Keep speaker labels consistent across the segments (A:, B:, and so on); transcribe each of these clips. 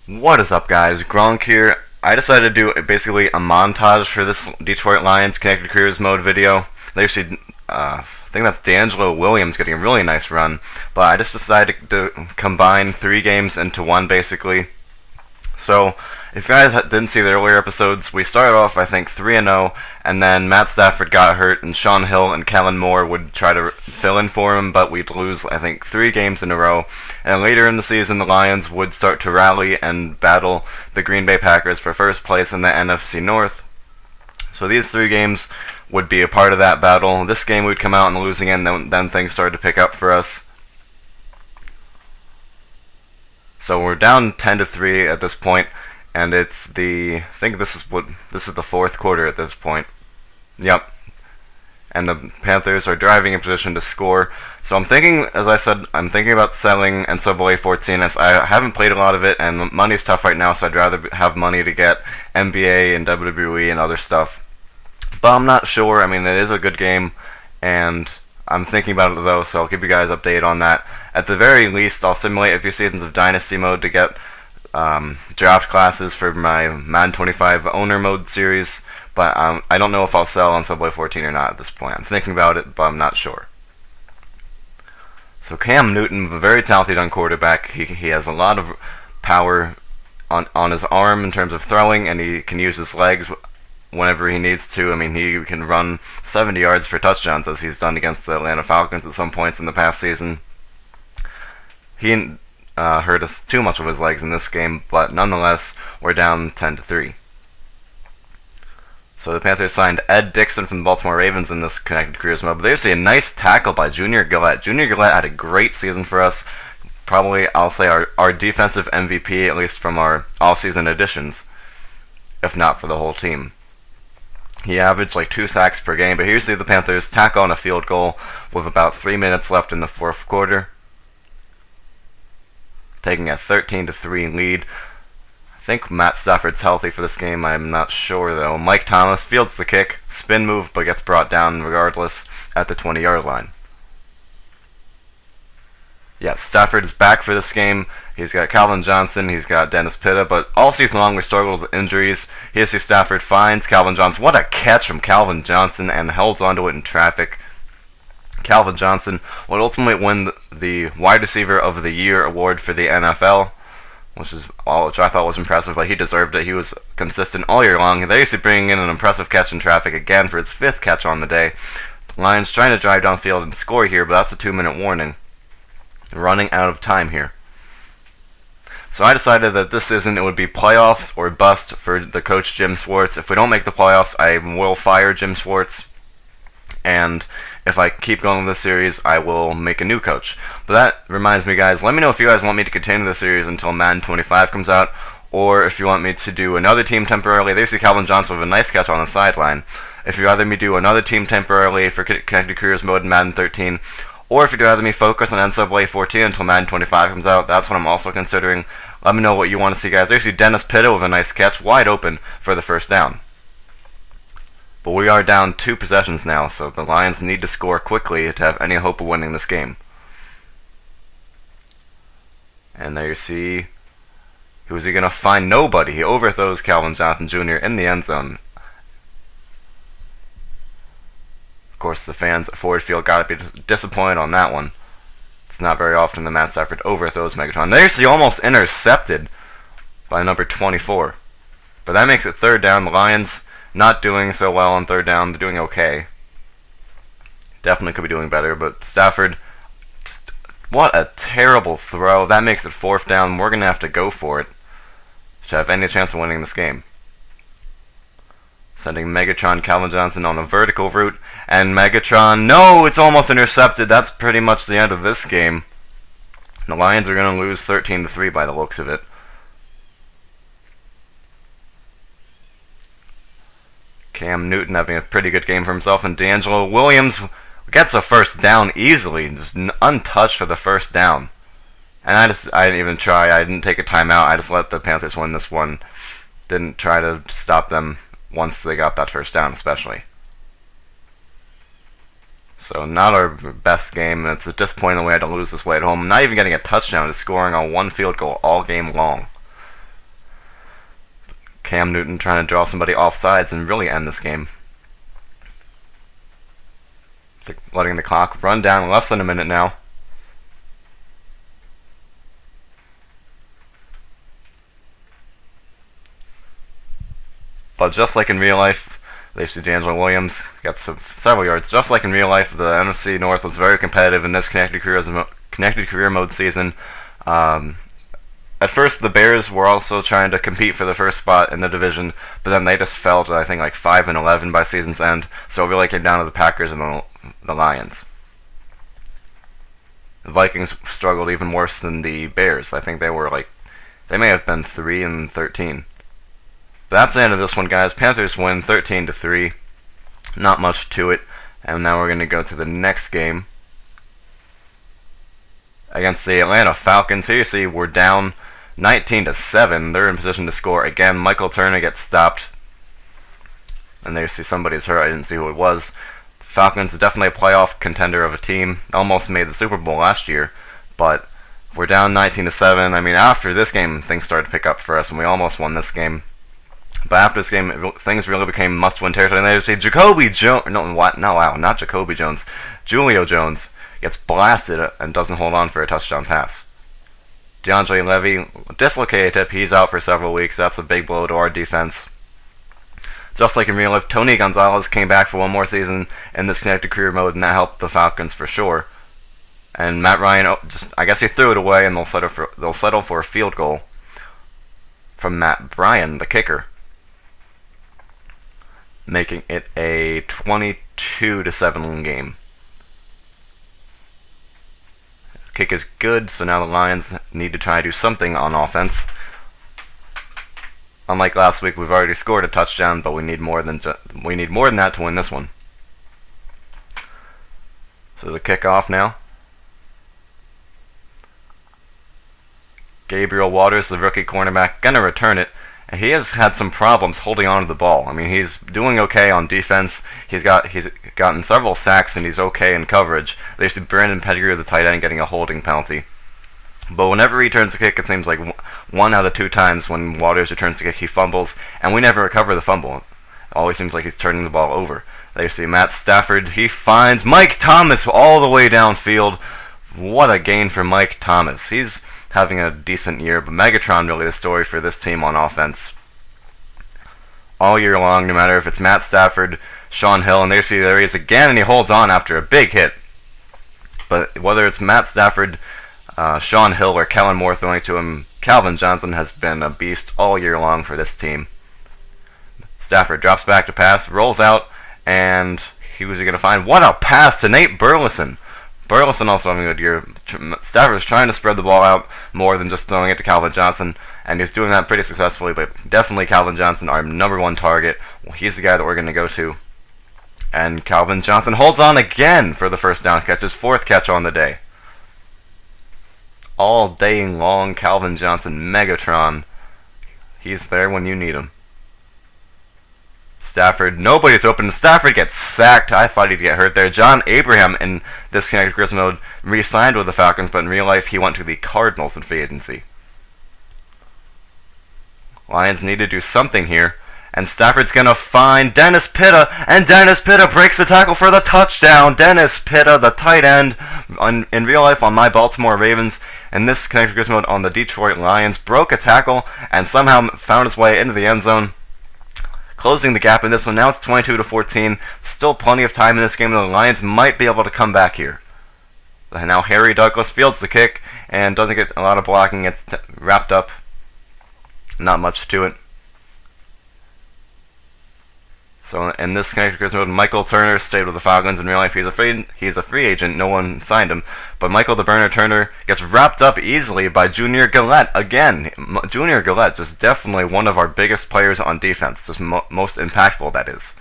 A: What is up, guys? Gronk here. I decided to do basically a montage for this Detroit Lions Connected Careers Mode video. They actually, I think that's D'Angelo Williams getting a really nice run, but I just decided to combine 3 games into one, basically. So, if you guys didn't see the earlier episodes, we started off, I think, 3-0, and then Matt Stafford got hurt, and Sean Hill and Kellen Moore would try to fill in for him, but we'd lose, I think, 3 games in a row. And later in the season, the Lions would start to rally and battle the Green Bay Packers for first place in the NFC North. So these 3 games would be a part of that battle. This game we'd come out and lose again, then things started to pick up for us. So we're down 10-3 at this point, and it's I think this is the 4th quarter at this point. Yep. And the Panthers are driving in position to score. So I'm thinking, as I said, I'm thinking about selling NCAA 14 as I haven't played a lot of it, and money's tough right now, so I'd rather have money to get NBA and WWE and other stuff. But I'm not sure. I mean, it is a good game, and I'm thinking about it though, so I'll give you guys an update on that. At the very least, I'll simulate a few seasons of Dynasty mode to get draft classes for my Madden 25 owner mode series, but I don't know if I'll sell on Subway 14 or not at this point. I'm thinking about it, but I'm not sure. So Cam Newton, a very talented young quarterback. He has a lot of power on his arm in terms of throwing, and he can use his legs whenever he needs to. I mean, he can run 70 yards for touchdowns, as he's done against the Atlanta Falcons at some points in the past season. He didn't hurt us too much of his legs in this game, but nonetheless, we're down 10-3. So the Panthers signed Ed Dickson from the Baltimore Ravens in this Connected Careers mode. But there's a nice tackle by Junior Gillette. Junior Gillette had a great season for us. Probably, I'll say, our defensive MVP, at least from our offseason additions, if not for the whole team. He averaged like 2 sacks per game, but here's the Panthers tackle on a field goal with about 3 minutes left in the 4th quarter, taking a 13-3 lead. I think Matt Stafford's healthy for this game. I'm not sure though. Mike Thomas fields the kick, spin move, but gets brought down regardless at the 20-yard line. Yeah, Stafford is back for this game. He's got Calvin Johnson, he's got Dennis Pitta, but all season long we struggled with injuries. Here's who Stafford finds, Calvin Johnson. What a catch from Calvin Johnson, and holds onto it in traffic. Calvin Johnson would ultimately win the Wide Receiver of the Year award for the NFL, which I thought was impressive, but he deserved it. He was consistent all year long. They used to bring in an impressive catch in traffic again for his 5th catch on the day. Lions trying to drive downfield and score here, but that's a 2-minute warning. Running out of time here. So I decided that this season it would be playoffs or bust for the coach Jim Schwartz. If we don't make the playoffs, I will fire Jim Schwartz, and if I keep going with this series, I will make a new coach. But that reminds me, guys, let me know if you guys want me to continue this series until Madden 25 comes out, or if you want me to do another team temporarily. There's Calvin Johnson with a nice catch on the sideline. If you'd rather me do another team temporarily for Connected Careers mode in Madden 13, or if you'd rather me focus on NCAA 14 until Madden 25 comes out, that's what I'm also considering. Let me know what you want to see, guys. There's Dennis Pitta with a nice catch, wide open for the first down. But we are down 2 possessions now, so the Lions need to score quickly to have any hope of winning this game. And there you see, who's he going to find? Nobody. He overthrows Calvin Johnson Jr. in the end zone. Of course, the fans at Ford Field got to be disappointed on that one. It's not very often that Matt Stafford overthrows Megatron. There's the almost intercepted by number 24. But that makes it 3rd down. The Lions not doing so well on 3rd down. They're doing okay. Definitely could be doing better, but Stafford, what a terrible throw. That makes it 4th down. We're going to have to go for it to have any chance of winning this game. Sending Megatron Calvin Johnson on a vertical route, and Megatron, no, it's almost intercepted. That's pretty much the end of this game. The Lions are going to lose 13-3 by the looks of it. Cam Newton having a pretty good game for himself, and D'Angelo Williams gets a first down easily, just untouched for the first down. And I didn't even try. I didn't take a timeout. I just let the Panthers win this one. Didn't try to stop them once they got that first down, especially. So not our best game, and it's disappointing that we had to lose this way at home. Not even getting a touchdown, just scoring on 1 field goal all game long. Cam Newton trying to draw somebody off sides and really end this game. Letting the clock run down less than a minute now. But just like in real life, they see D'Angelo Williams got several yards. Just like in real life, the NFC North was very competitive in this Connected Career Mode season. At first, the Bears were also trying to compete for the first spot in the division, but then they just fell to, I think, like 5-11 by season's end. So it really came down to the Packers and the Lions. The Vikings struggled even worse than the Bears. I think they may have been 3-13. That's the end of this one, guys. Panthers win 13-3. Not much to it. And now we're going to go to the next game against the Atlanta Falcons. Here you see we're down 19-7. They're in position to score again. Michael Turner gets stopped. And there you see somebody's hurt. I didn't see who it was. Falcons are definitely a playoff contender of a team. Almost made the Super Bowl last year. But we're down 19-7. I mean, after this game, things started to pick up for us, and we almost won this game. But after this game, things really became must-win territory. And they say Jacoby Jones, not Jacoby Jones, Julio Jones gets blasted and doesn't hold on for a touchdown pass. DeAndre Levy, dislocated hip, he's out for several weeks. That's a big blow to our defense. Just like in real life, Tony Gonzalez came back for one more season in this Connected Career Mode, and that helped the Falcons for sure. And Matt Ryan, I guess he threw it away, and they'll settle for a field goal from Matt Bryan, the kicker, making it a 22-7 game. The kick is good, so now the Lions need to try to do something on offense. Unlike last week, we've already scored a touchdown, but we need more than that to win this one. So the kickoff now. Gabriel Waters, the rookie cornerback, gonna return it. And he has had some problems holding on to the ball. I mean, he's doing okay on defense. He's gotten several sacks, and he's okay in coverage. There's Brandon Pettigrew, the tight end, getting a holding penalty. But whenever he returns the kick, it seems like 1 out of 2 times when Waters returns the kick, he fumbles, and we never recover the fumble. It always seems like he's turning the ball over. There you see Matt Stafford. He finds Mike Thomas all the way downfield. What a gain for Mike Thomas. He's having a decent year, but Megatron really the story for this team on offense. All year long, no matter if it's Matt Stafford, Sean Hill, and there he is again, and he holds on after a big hit. But whether it's Matt Stafford, Sean Hill, or Kellen Moore throwing to him, Calvin Johnson has been a beast all year long for this team. Stafford drops back to pass, rolls out, and who's he going to find? What a pass to Nate Burleson! Burleson also having a good year. Stafford's trying to spread the ball out more than just throwing it to Calvin Johnson, and he's doing that pretty successfully, but definitely Calvin Johnson, our #1 target. Well, he's the guy that we're going to go to. And Calvin Johnson holds on again for the first down catch, his 4th catch on the day. All day long, Calvin Johnson, Megatron. He's there when you need him. Stafford, nobody's open. Stafford gets sacked. I thought he'd get hurt there. John Abraham in this Connected Career Mode re-signed with the Falcons, but in real life he went to the Cardinals in free agency. Lions need to do something here, and Stafford's going to find Dennis Pitta, and Dennis Pitta breaks the tackle for the touchdown. Dennis Pitta, the tight end, in real life on my Baltimore Ravens, in this Connected Career Mode on the Detroit Lions, broke a tackle and somehow found his way into the end zone, closing the gap in this one. Now it's 22-14. Still plenty of time in this game, and the Lions might be able to come back here. And now Harry Douglas fields the kick and doesn't get a lot of blocking. It's wrapped up. Not much to it. So in this Connected Career Mode, Michael Turner stayed with the Falcons. In real life, he's a free agent. No one signed him. But Michael the Burner Turner gets wrapped up easily by Junior Gillette. Again, Junior Gillette, just definitely one of our biggest players on defense. Just most impactful, that is.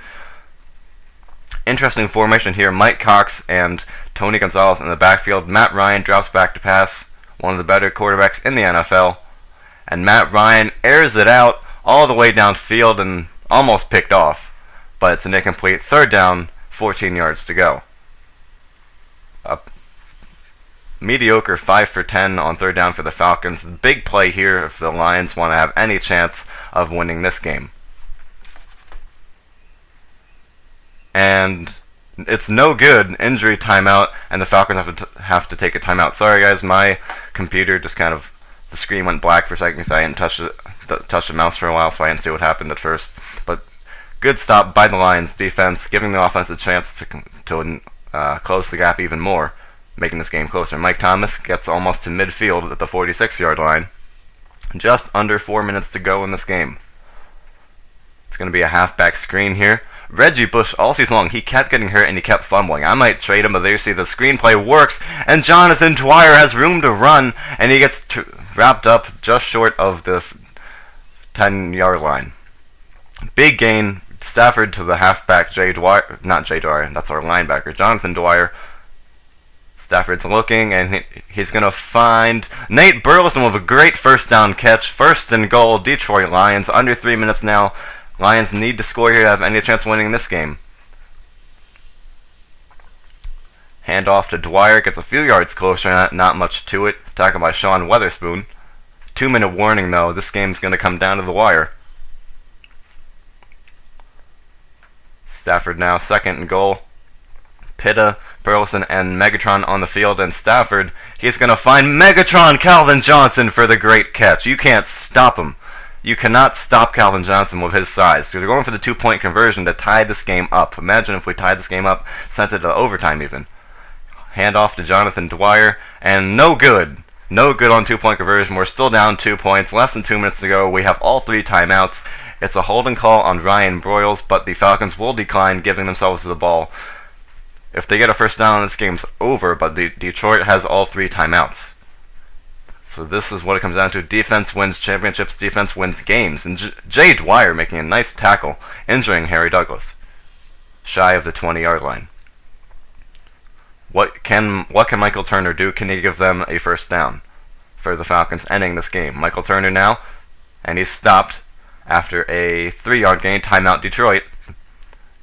A: Interesting formation here. Mike Cox and Tony Gonzalez in the backfield. Matt Ryan drops back to pass. One of the better quarterbacks in the NFL. And Matt Ryan airs it out all the way downfield and almost picked off. But it's an incomplete. 3rd down, 14 yards to go. A mediocre 5 for 10 on 3rd down for the Falcons. Big play here if the Lions want to have any chance of winning this game. And it's no good. Injury timeout, and the Falcons have to take a timeout. Sorry guys, my computer just kind of, the screen went black for a second because I hadn't touched the mouse for a while, so I didn't see what happened at first. But good stop by the Lions defense, giving the offense a chance to close the gap even more, making this game closer. Mike Thomas gets almost to midfield at the 46-yard line. Just under 4 minutes to go in this game. It's going to be a halfback screen here. Reggie Bush, all season long, he kept getting hurt and he kept fumbling. I might trade him, but there you see the screenplay works, and Jonathan Dwyer has room to run, and he gets wrapped up just short of the 10-yard line. Big gain. Stafford to the halfback, not Jay Dwyer, that's our linebacker, Jonathan Dwyer. Stafford's looking, and he's going to find Nate Burleson with a great first down catch. First and goal, Detroit Lions. Under 3 minutes now. Lions need to score here to have any chance of winning this game. Hand off to Dwyer, gets a few yards closer, not much to it. Tackled by Sean Weatherspoon. 2-minute warning though, this game's going to come down to the wire. Stafford now second and goal. Pitta, Burleson, and Megatron on the field, and Stafford, he's going to find Megatron Calvin Johnson for the great catch. You can't stop him. You cannot stop Calvin Johnson with his size. So they're going for the 2-point conversion to tie this game up. Imagine if we tied this game up, sent it to overtime even. Hand off to Jonathan Dwyer, and no good. No good on 2-point conversion. We're still down 2 points. Less than 2 minutes to go. We have all 3 timeouts. It's a holding call on Ryan Broyles, but the Falcons will decline giving themselves the ball. If they get a first down, this game's over, but Detroit has all 3 timeouts. So this is what it comes down to. Defense wins championships, defense wins games. And Jay Dwyer making a nice tackle, injuring Harry Douglas. Shy of the 20-yard line. What can Michael Turner do? Can he give them a first down for the Falcons, ending this game? Michael Turner now, and he's stopped after a 3-yard gain. Timeout Detroit.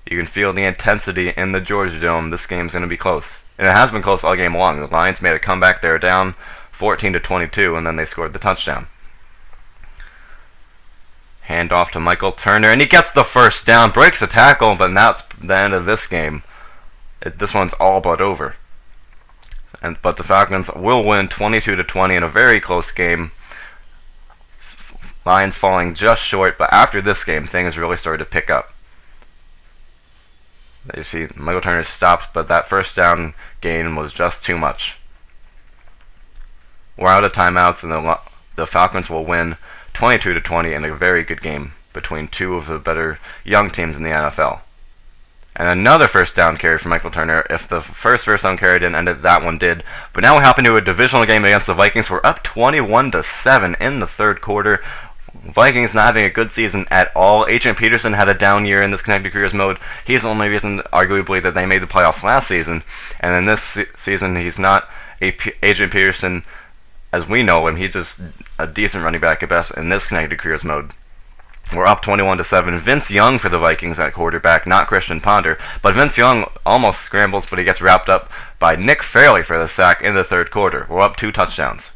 A: You can feel the intensity in the Georgia Dome. This game's going to be close. And it has been close all game long. The Lions made a comeback. They were down 14-22, and then they scored the touchdown. Hand off to Michael Turner, and he gets the first down. Breaks a tackle, but that's the end of this game. This one's all but over. But the Falcons will win 22-20 in a very close game. Lions falling just short, but after this game, things really started to pick up. You see, Michael Turner stopped, but that first down gain was just too much. We're out of timeouts, and the Falcons will win 22-20 in a very good game between two of the better young teams in the NFL. And another first down carry for Michael Turner. If the first down carry didn't end it, that one did. But now we happen to a divisional game against the Vikings. We're up 21-7 in the third quarter. Vikings not having a good season at all. Adrian Peterson had a down year in this Connected Careers mode. He's the only reason, arguably, that they made the playoffs last season. And in this season, he's not Adrian Peterson as we know him. He's just a decent running back at best in this Connected Careers mode. We're up 21-7. Vince Young for the Vikings at quarterback, not Christian Ponder. But Vince Young almost scrambles, but he gets wrapped up by Nick Fairley for the sack in the third quarter. We're up 2 touchdowns.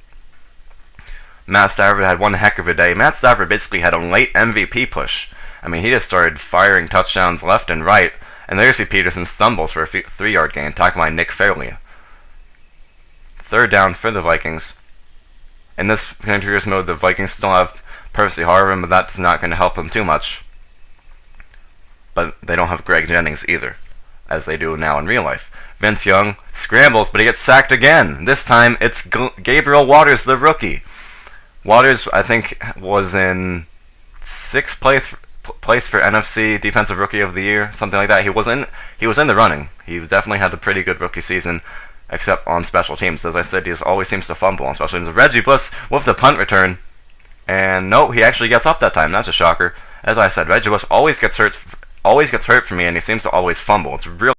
A: Matt Stafford had one heck of a day. Matt Stafford basically had a late MVP push. I mean, he just started firing touchdowns left and right. And there you see Peterson stumbles for a 3-yard gain, tackled by Nick Fairley. Third down for the Vikings. In this Connected Careers mode, the Vikings still have Percy Harvin, but that's not going to help them too much. But they don't have Greg Jennings either, as they do now in real life. Vince Young scrambles, but he gets sacked again. This time it's Gabriel Waters, the rookie. Waters, I think, was in 6th place for NFC Defensive Rookie of the Year, something like that. He was in the running. He definitely had a pretty good rookie season, except on special teams. As I said, he always seems to fumble on special teams. Reggie Bush with the punt return. And no, he actually gets up that time. That's a shocker. As I said, Reggie Bush always gets hurt for me, and he seems to always fumble. It's really